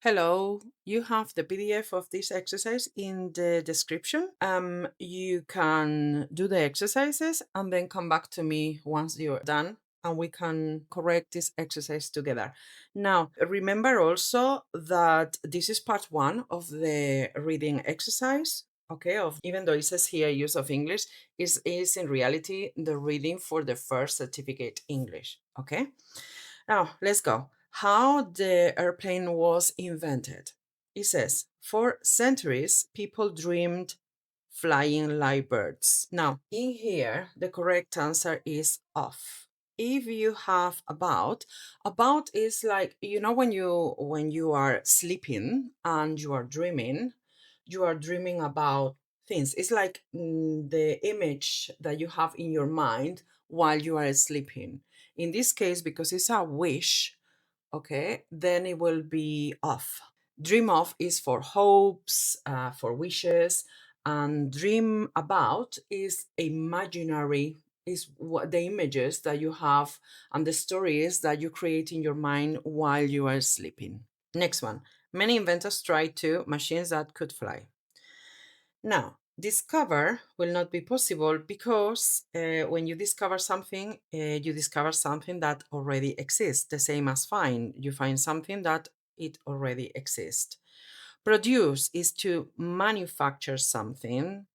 Hello, you have the PDF of this exercise in the description. You can do the exercises and then come back to me once you're done and we can correct this exercise together. Now, remember also that this is part one of the reading exercise. Okay, of even though it says here use of English, is in reality the reading for the first certificate English. Okay, now let's go. How the airplane was invented. It says, for centuries, people dreamed flying like birds. Now, in here, the correct answer is of. If you have about is like, when you are sleeping and you are dreaming about things. It's like the image that you have in your mind while you are sleeping. In this case, because it's a wish, okay, then it will be of. Dream of is for hopes, for wishes, and dream about is imaginary, is what the images that you have and the stories that you create in your mind while you are sleeping. Next one. Many inventors tried to machines that could fly. Now, discover will not be possible because when you discover something, you discover something that already exists, the same as find. You find something that it already exists. Produce is to manufacture something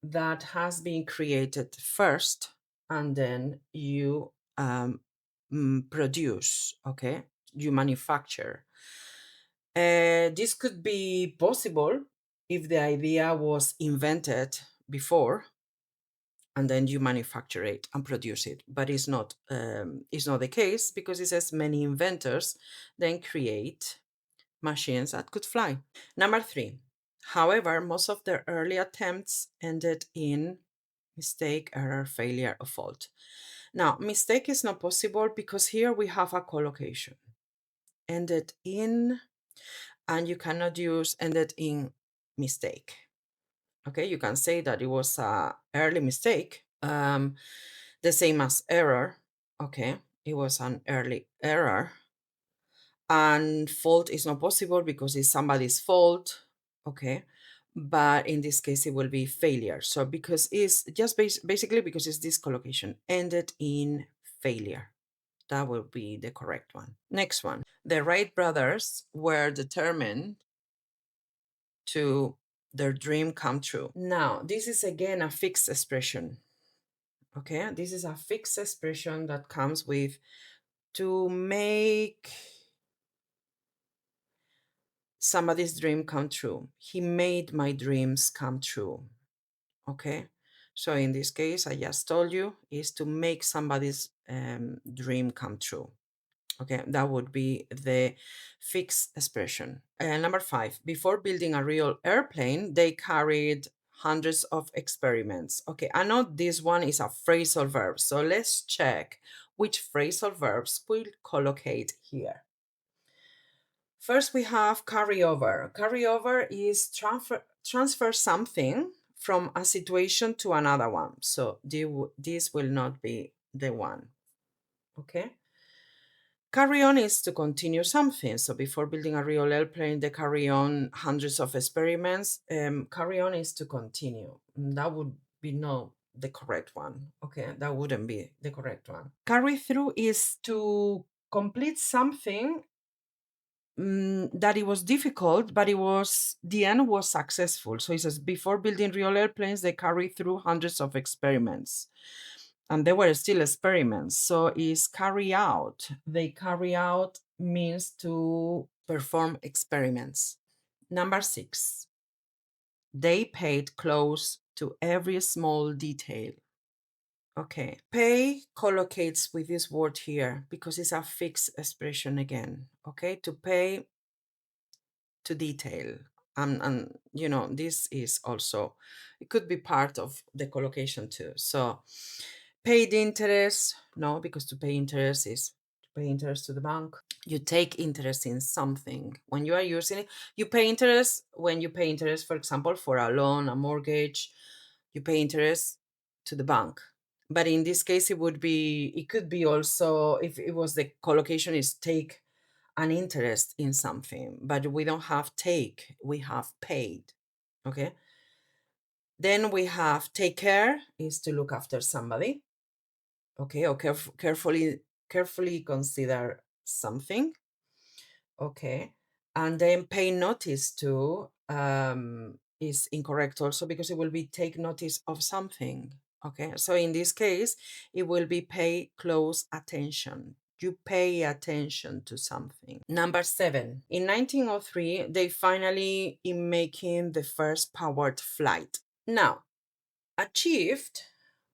that has been created first and then you produce, okay? You manufacture. This could be possible if the idea was invented before and then you manufacture it and produce it, but it's not the case because it says many inventors then create machines that could fly. Number 3. However, most of their early attempts ended in mistake, error, failure, or fault. Now, mistake is not possible because here we have a collocation. Ended in, and you cannot use ended in mistake. Okay, you can say that it was a early mistake, the same as error. Okay, it was an early error. And fault is not possible because it's somebody's fault. Okay, but in this case it will be failure. So because it's just basically because it's this collocation, ended in failure. That will be the correct one. Next one. The Wright brothers were determined to their dream come true. Now, this is again a fixed expression. Okay, this is a fixed expression that comes with to make somebody's dream come true. He made my dreams come true. Okay, so in this case, I just told you is to make somebody's dream come true. Okay, that would be the fixed expression. Number 5, before building a real airplane, they carried hundreds of experiments. Okay, I know this one is a phrasal verb, so let's check which phrasal verbs will collocate here. First, we have carryover. Carryover is transfer something from a situation to another one. So this will not be the one. Okay. Carry on is to continue something. So before building a real airplane, they carry on hundreds of experiments. Carry on is to continue. That would be no the correct one. Okay, that wouldn't be the correct one. Carry through is to complete something that it was difficult, but the end was successful. So he says, before building real airplanes, they carry through hundreds of experiments. And there were still experiments. So is carry out. They carry out means to perform experiments. Number 6, they paid close to every small detail. Okay, pay collocates with this word here because it's a fixed expression again. Okay, to pay to detail. And this is also, it could be part of the collocation too. So paid interest, no, because to pay interest is to pay interest to the bank. You take interest in something. When you are using it, you pay interest when you pay interest, for example, for a loan, a mortgage, you pay interest to the bank. But in this case, it could be also, if it was the collocation is take an interest in something, but we don't have take, we have paid, okay? Then we have take care is to look after somebody, okay, or carefully consider something, okay? And then pay notice to is incorrect also because it will be take notice of something, okay? So in this case, it will be pay close attention. You pay attention to something. Number 7, in 1903, they finally in making the first powered flight. Now, achieved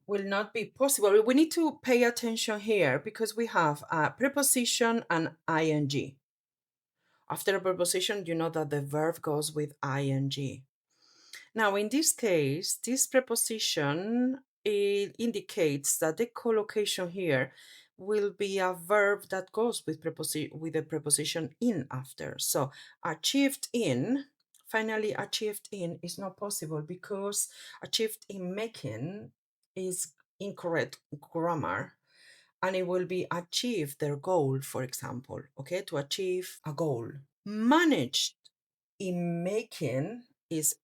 will not be possible. We need to pay attention here because we have a preposition and ing. After a preposition, you know that the verb goes with ing. Now, in this case, this preposition, it indicates that the collocation here will be a verb that goes with the preposition in after. So achieved in, finally achieved in is not possible because achieved in making is incorrect grammar, and it will be achieve their goal, for example, okay, to achieve a goal. Managed in making is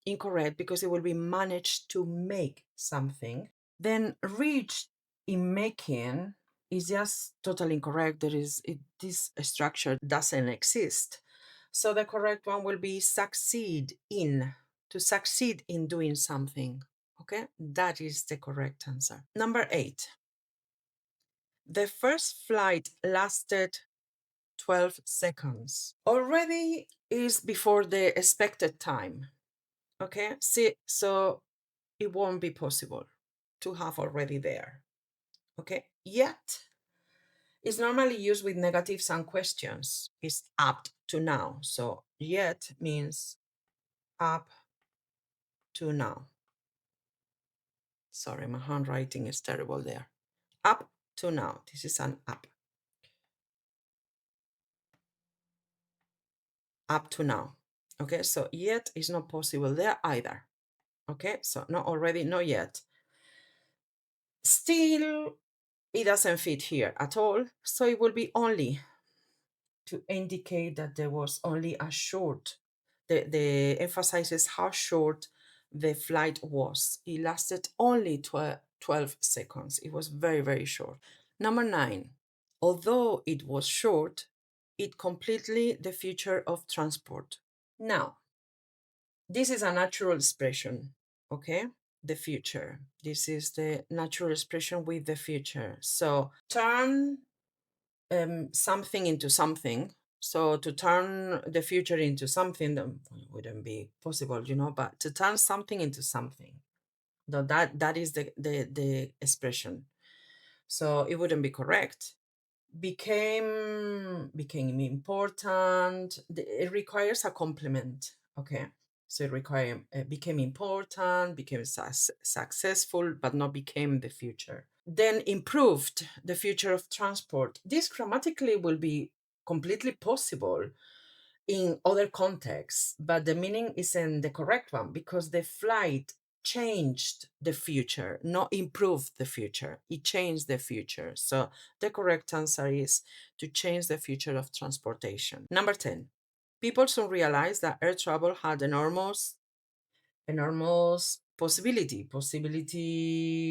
incorrect because it will be managed to make something. Then reached in making is just totally incorrect. This structure doesn't exist. So the correct one will be succeed in, to succeed in doing something. Okay, that is the correct answer. Number 8. The first flight lasted 12 seconds. Already is before the expected time. Okay, see, so it won't be possible to have already there. Okay, yet is normally used with negatives and questions. It's up to now. So yet means up to now. Sorry, my handwriting is terrible there. Up to now. This is an up. Up to now. Okay, so yet is not possible there either. Okay, so not already, not yet. Still, it doesn't fit here at all. So it will be only to indicate that there was only a short, the emphasizes how short the flight was. It lasted only 12 seconds. It was very, very short. Number 9, although it was short, it completely the future of transport. Now, this is a natural expression, okay? The future. This is the natural expression with the future. So turn something into something. So to turn the future into something that wouldn't be possible, you know, but to turn something into something. That is the expression. So it wouldn't be correct. Became important. It requires a complement. Okay. So it became important, became successful, but not became the future. Then improved the future of transport. This grammatically will be completely possible in other contexts, but the meaning isn't the correct one because the flight changed the future, not improved the future. It changed the future. So the correct answer is to change the future of transportation. Number 10. People soon realized that air travel had enormous possibility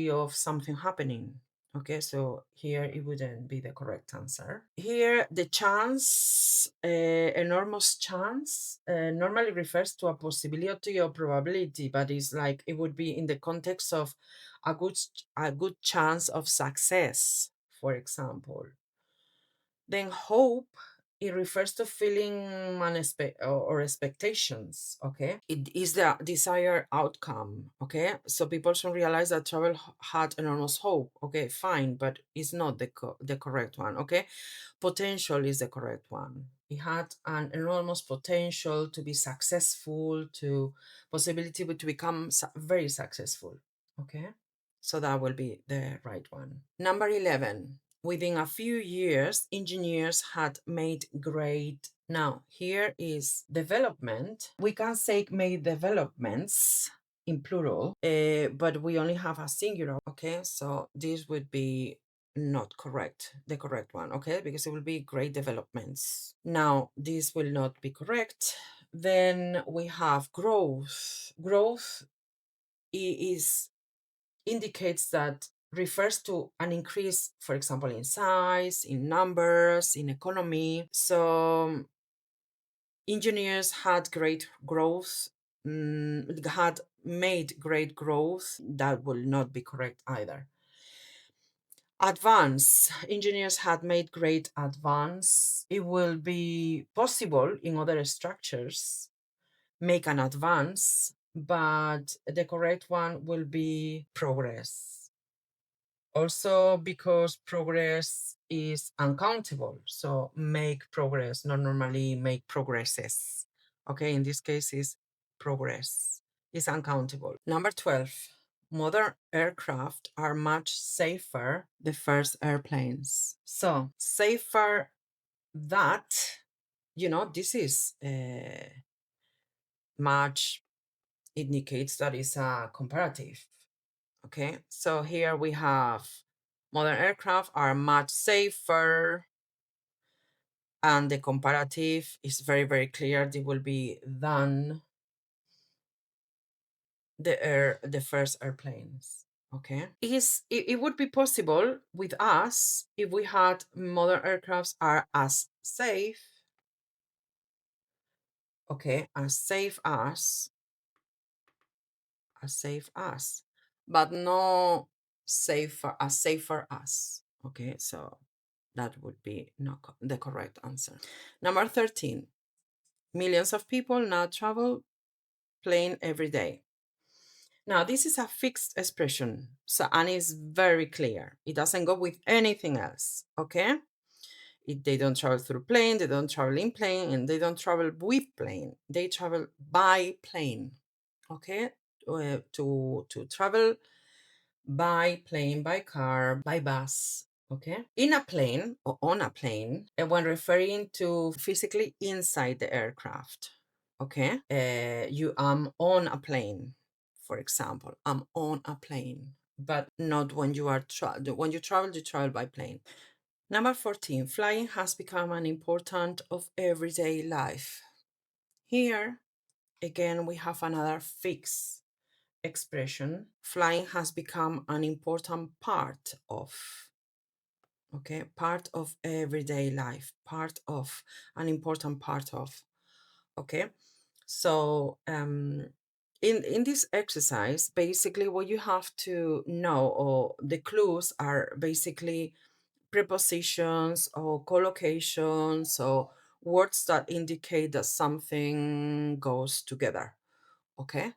of something happening. Okay, so here it wouldn't be the correct answer. Here, the chance, enormous chance, normally refers to a possibility or probability, but it's like it would be in the context of a good chance of success, for example. Then hope, it refers to feeling or expectations, okay? It is the desired outcome, okay? So people should realize that travel had enormous hope, okay, fine, but it's not the correct one, okay? Potential is the correct one. It had an enormous potential to be successful, to possibility to become very successful, okay? So that will be the right one. Number 11. Within a few years, engineers had made great. Now, here is development. We can say made developments in plural, but we only have a singular, okay? So this would be not correct, the correct one, okay? Because it will be great developments. Now, this will not be correct. Then we have growth. Growth indicates that refers to an increase, for example, in size, in numbers, in economy. So engineers had great growth, had made great growth. That will not be correct either. Advance. Engineers had made great advance. It will be possible in other structures make an advance, but the correct one will be progress. Also, because progress is uncountable, so make progress, not normally make progresses. Okay, in this case is progress, is uncountable. Number 12, modern aircraft are much safer than first airplanes. So safer that, this is much indicates that it's a comparative. Okay, so here we have modern aircraft are much safer, and the comparative is very, very clear. It will be than the first airplanes. Okay, it would be possible with us if we had modern aircrafts are as safe. Okay, as safe as, but no safer as. Okay, so that would be not the correct answer. Number 13, millions of people now travel plane every day. Now, this is a fixed expression, so, and it's very clear. It doesn't go with anything else, okay? They don't travel through plane, they don't travel in plane, and they don't travel with plane. They travel by plane, okay? To travel by plane, by car, by bus, okay? In a plane or on a plane, and when referring to physically inside the aircraft, okay? You am on a plane, for example. I'm on a plane, but not when you are when you travel by plane. Number 14, flying has become an important of everyday life. Here, again, we have another fixed expression. Flying has become an important part of, okay, part of everyday life, part of, an important part of, okay? So in this exercise, basically what you have to know, or the clues are basically prepositions or collocations or words that indicate that something goes together, okay?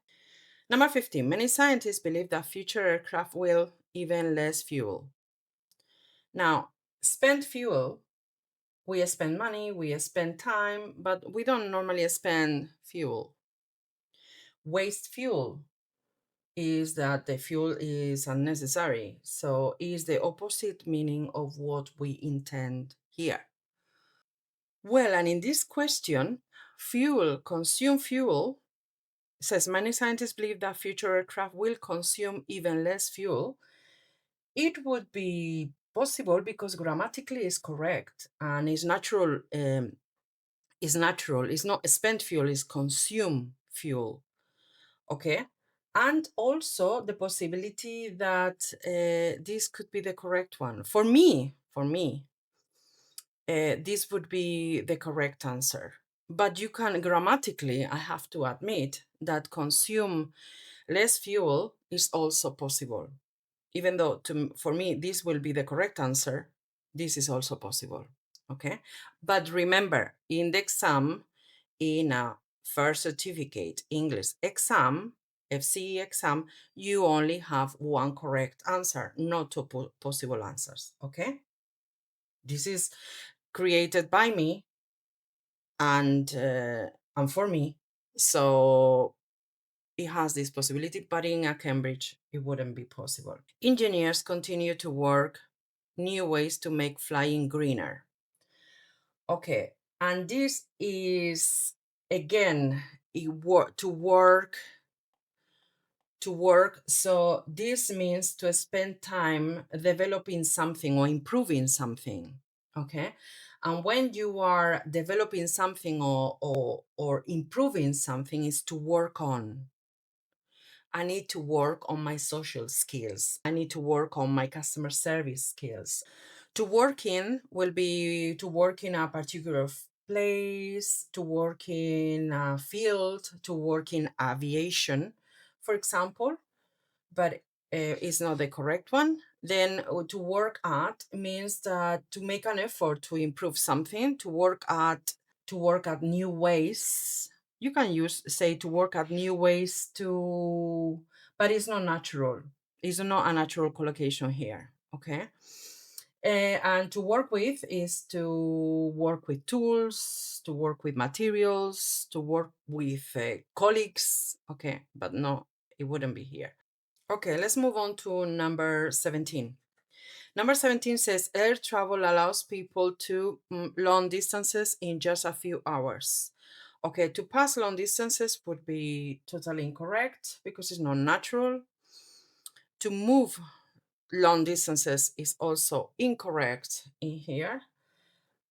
Number 15, many scientists believe that future aircraft will even less fuel. Now, spend fuel, we spend money, we spend time, but we don't normally spend fuel. Waste fuel is that the fuel is unnecessary. So is the opposite meaning of what we intend here. Well, and in this question, consume fuel, says many scientists believe that future aircraft will consume even less fuel. It would be possible because grammatically is correct and is natural. Is natural. It's not spent fuel. Is consume fuel. Okay, and also the possibility that this could be the correct one for me. This would be the correct answer. But you can grammatically, I have to admit that consume less fuel is also possible. Even though for me, this will be the correct answer, this is also possible, okay? But remember, in the exam, in a first certificate English exam, FCE exam, you only have one correct answer, not two possible answers, okay? This is created by me and for me, so it has this possibility, but in a Cambridge, it wouldn't be possible. Engineers continue to work new ways to make flying greener. Okay, and this is, again, to work to work. So this means to spend time developing something or improving something. Okay. And when you are developing something or improving something, is to work on. I need to work on my social skills. I need to work on my customer service skills. To work in will be to work in a particular place, to work in a field, to work in aviation, for example, but it's not the correct one. Then to work at means that to make an effort to improve something, to work at new ways. You can use say to work at new ways to, but it's not natural. It's not a natural collocation here. Okay. And to work with is to work with tools, to work with materials, to work with colleagues. Okay, but no, it wouldn't be here. Okay, let's move on to number 17. Number 17 says air travel allows people to long distances in just a few hours. Okay, to pass long distances would be totally incorrect because it's not natural. To move long distances is also incorrect in here.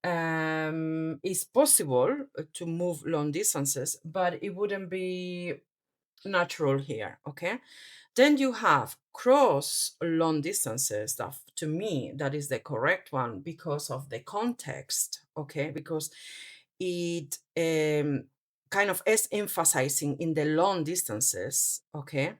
It's possible to move long distances, but it wouldn't be natural here, okay? Then you have cross long distances. That, to me, that is the correct one because of the context, okay? Because it kind of is emphasizing in the long distances, okay,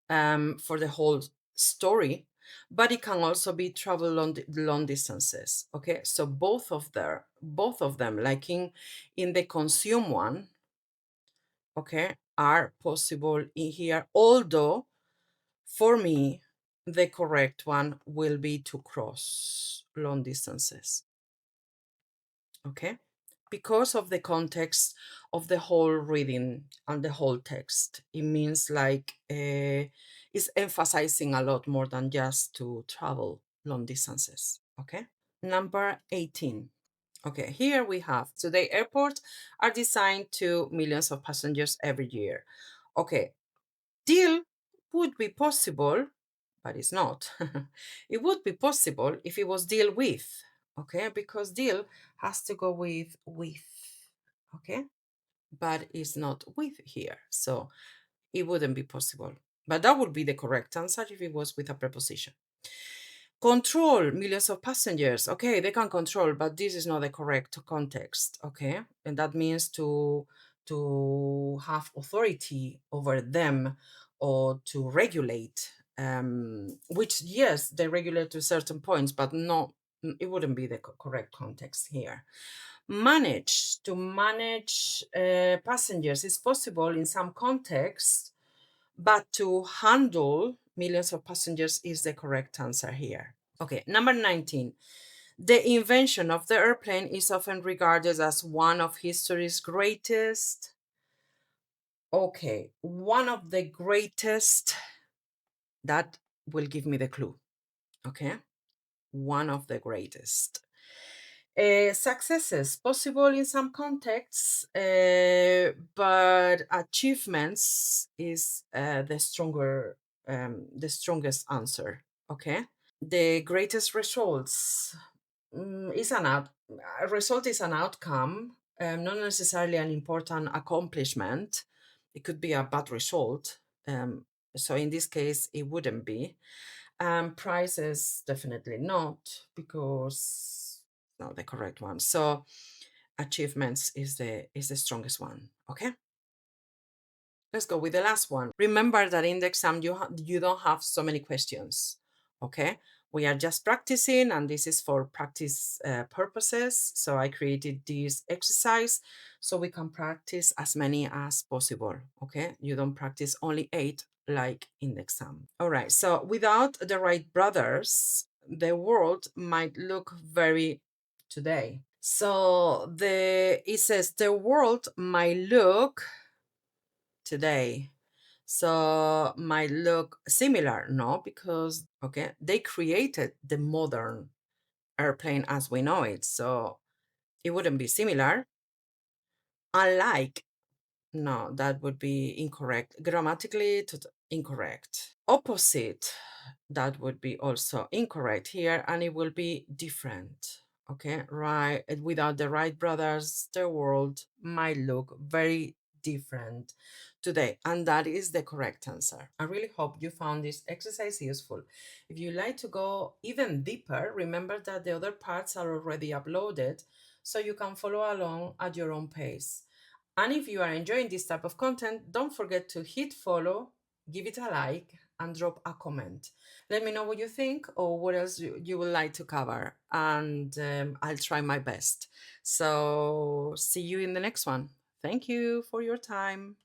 for the whole story, but it can also be travel long distances, okay? So both of them, like in the consume one, okay, are possible in here, although for me, the correct one will be to cross long distances, okay? Because of the context of the whole reading and the whole text. It means like it's emphasizing a lot more than just to travel long distances, okay? Number 18. Okay, here we have today airports are designed to millions of passengers every year. Okay, deal would be possible, but it's not. It would be possible if it was deal with, okay? Because deal has to go with, okay? But it's not with here, so it wouldn't be possible. But that would be the correct answer if it was with a preposition. Control millions of passengers. Okay, they can control, but this is not the correct context, okay? And that means to have authority over them or to regulate, which, yes, they regulate to certain points, but no, it wouldn't be the correct context here. Manage, to manage passengers is possible in some contexts, but to handle millions of passengers is the correct answer here. Okay, number 19. The invention of the airplane is often regarded as one of history's greatest. Okay, one of the greatest, that will give me the clue. Okay, one of the greatest. Successes possible in some contexts, but achievements is the strongest answer. Okay, the greatest results is a result is an outcome, not necessarily an important accomplishment. It could be a bad result. So in this case, it wouldn't be. Prices definitely not, because not the correct one. So achievements is the strongest one. Okay. Let's go with the last one. Remember that in the exam you don't have so many questions. Okay. We are just practicing, and this is for practice purposes. So I created this exercise so we can practice as many as possible. Okay. You don't practice only 8 like in the exam. All right. So without the Wright brothers, the world might look very today. So it says the world might look today. So might look similar, no? Because, okay, they created the modern airplane as we know it. So it wouldn't be similar. Unlike, No, that would be incorrect. Grammatically, incorrect. Opposite, that would be also incorrect here, and it will be different. Okay, right. Without the Wright brothers, the world might look very different today, and that is the correct answer. I really hope you found this exercise useful. If you like to go even deeper, remember that the other parts are already uploaded, so you can follow along at your own pace. And if you are enjoying this type of content, don't forget to hit follow, give it a like, and drop a comment. Let me know what you think or what else you would like to cover, and I'll try my best. So, see you in the next one. Thank you for your time.